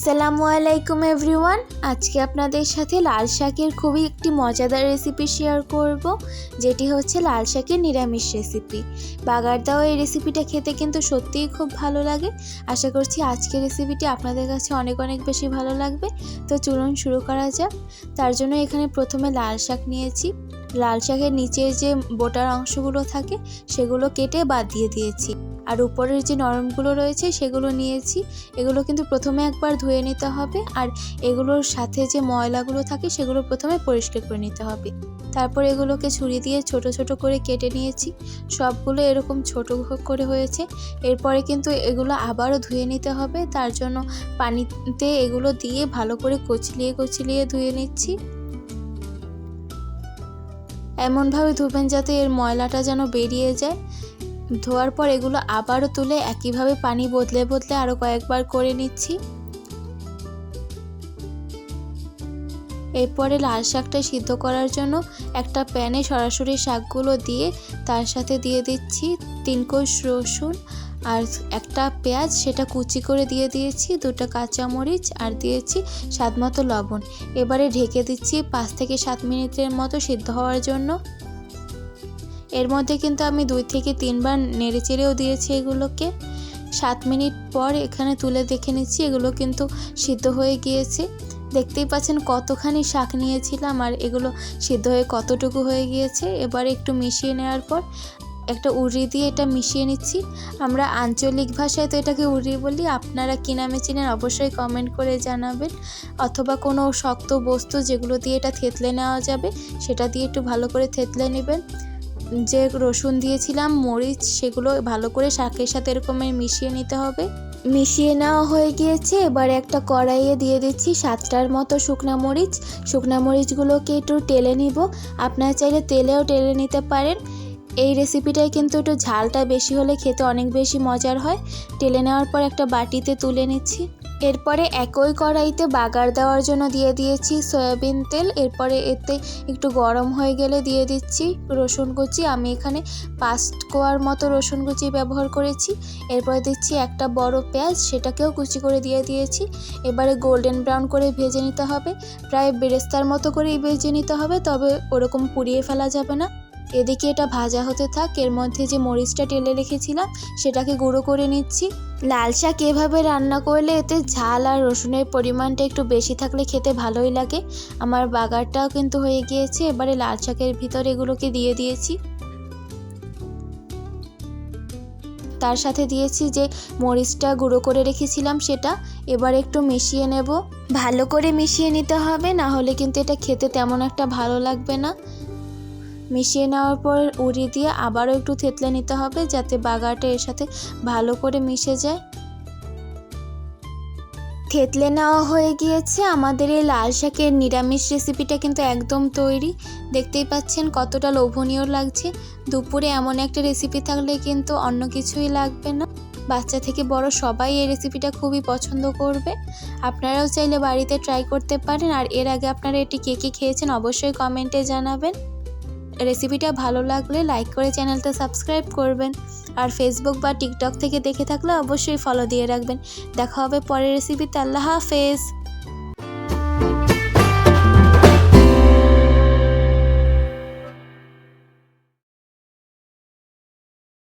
আসসালামু আলাইকুম এভরিওয়ান। আজকে আপনাদের সাথে লাল শাকের খুবই একটি মজাদার রেসিপি শেয়ার করব, যেটি হচ্ছে লাল শাকের নিরামিষ রেসিপি। বাগার দেওয়া এই রেসিপিটা খেতে কিন্তু সত্যিই খুব ভালো লাগে। আশা করছি আজকের রেসিপিটি আপনাদের কাছে অনেক বেশি ভালো লাগবে। তো চলুন শুরু করা যাক। তার জন্য এখানে প্রথমে লাল শাক নিয়েছি। লাল শাকের নিচের যে বোটার অংশগুলো থাকে সেগুলো কেটে বাদ দিয়ে দিয়েছি, আর উপরের যে নরমগুলো রয়েছে সেগুলো নিয়েছি। এগুলো কিন্তু প্রথমে একবার ধুয়ে নিতে হবে, আর এগুলোর সাথে যে ময়লাগুলো থাকে সেগুলো প্রথমে পরিষ্কার করে নিতে হবে। তারপর এগুলোকে ছুরি দিয়ে ছোট ছোট করে কেটে নিয়েছি। সবগুলো এরকম ছোট করে হয়েছে। এরপরে কিন্তু এগুলো আবারও ধুয়ে নিতে হবে। তার জন্য পানিতে এগুলো দিয়ে ভালো করে কচলিয়ে ধুয়ে নিচ্ছি। এমনভাবে ধুবেন যাতে এর ময়লাটা যেন বেরিয়ে যায়। ধোয়ার পর এগুলো আবারও তুলে একইভাবে পানি বদলে আরও কয়েকবার করে নিচ্ছি। এরপরে লাল শাকটা সিদ্ধ করার জন্য একটা প্যানে সরাসরি শাকগুলো দিয়ে তার সাথে দিয়ে দিচ্ছি 3 কোষ রসুন আর একটা পেঁয়াজ, সেটা কুচি করে দিয়ে দিয়েছি, 2টা কাঁচামরিচ আর দিয়েছি স্বাদমতো লবণ। এবারে ঢেকে দিচ্ছি 5 থেকে 7 মিনিটের মতো সিদ্ধ হওয়ার জন্য। এর মধ্যে কিন্তু আমি 2 থেকে 3 বার নেড়েচেড়েও দিয়েছি এগুলোকে। 7 মিনিট পর এখানে তুলে দেখে নিচ্ছি এগুলো কিন্তু সিদ্ধ হয়ে গিয়েছে। দেখতেই পাচ্ছেন কতখানি শাক নিয়েছিলাম আর এগুলো সিদ্ধ হয়ে কতটুকু হয়ে গিয়েছে। এবারে একটু মিশিয়ে নেওয়ার পর একটা উড়ি দিয়ে এটা মিশিয়ে নিচ্ছি। আমরা আঞ্চলিক ভাষায় তো এটাকে উড়ি বলি, আপনারা কী নামে চেনেন অবশ্যই কমেন্ট করে জানাবেন। অথবা কোনো শক্ত বস্তু যেগুলো দিয়ে এটা থেতলে নেওয়া যাবে সেটা দিয়ে একটু ভালো করে থেতলে নেবেন। যে রসুন দিয়েছিলাম, মরিচ, সেগুলো ভালো করে শাকের সাথে এরকম মিশিয়ে নিতে হবে। মিশিয়ে নেওয়া হয়ে গিয়েছে। এবারে একটা কড়াইয়ে দিয়ে দিচ্ছি 7টার মতো শুকনা মরিচগুলোকে একটু টেলে নিব। আপনারা চাইলে তেলেও টেলে নিতে পারেন। এই রেসিপিটাই কিন্তু একটু ঝালটা বেশি হলে খেতে অনেক বেশি মজার হয়। টেলে নেওয়ার পর একটা বাটিতে তুলে নিচ্ছি। এরপরে একই কড়াইতে বাগার দেওয়ার জন্য দিয়ে দিয়েছি সয়াবিন তেল। এরপরে এতে একটু গরম হয়ে গেলে দিয়ে দিচ্ছি রসুন কুচি। আমি এখানে 5 কোয়ার মতো রসুন কুচি ব্যবহার করেছি। এরপরে দিচ্ছি একটা বড় পেঁয়াজ, সেটাকেও কুচি করে দিয়ে দিয়েছি। এবারে গোল্ডেন ব্রাউন করে ভেজে নিতে হবে, প্রায় বেরেস্তার মতো করেই ভেজে নিতে হবে, তবে ওরকম পুড়িয়ে ফেলা যাবে না। এদিকে এটা ভাজা হতে থাক। এর মধ্যে যে মরিচটা টেলে রেখেছিলাম সেটাকে গুঁড়ো করে নিচ্ছি। লাল শাক এভাবে রান্না করলে এতে ঝাল আর রসুনের পরিমাণটা একটু বেশি থাকলে খেতে ভালোই লাগে। আমার বাগারটাও কিন্তু হয়ে গিয়েছে। এবারে লাল শাকের ভিতরে এগুলোকে দিয়ে দিয়েছি। তার সাথে দিয়েছি যে মরিচটা গুঁড়ো করে রেখেছিলাম সেটা। এবার একটু মিশিয়ে নেব। ভালো করে মিশিয়ে নিতে হবে, না হলে কিন্তু এটা খেতে তেমন একটা ভালো লাগবে না। মিশিয়ে নেওয়ার পর উড়ি দিয়ে আবারও একটু থেতলে নিতে হবে যাতে বাগারটা এর সাথে ভালো করে মিশে যায়। থেতলে নেওয়া হয়ে গিয়েছে। আমাদের এই লাল শাকের নিরামিষ রেসিপিটা কিন্তু একদম তৈরি। দেখতেই পাচ্ছেন কতটা লোভনীয় লাগছে। দুপুরে এমন একটা রেসিপি থাকলে কিন্তু অন্য কিছুই লাগবে না। বাচ্চা থেকে বড় সবাই এই রেসিপিটা খুবই পছন্দ করবে। আপনারাও চাইলে বাড়িতে ট্রাই করতে পারেন। আর এর আগে আপনারা এটি কে খেয়েছেন অবশ্যই কমেন্টে জানাবেন। রেসিপিটা ভালো লাগলে লাইক করে চ্যানেলটা সাবস্ক্রাইব করবেন। আর ফেসবুক বা টিকটক থেকে দেখে থাকলে অবশ্যই ফলো দিয়ে রাখবেন। দেখা হবে পরের রেসিপিতে। আল্লাহ হাফেজ।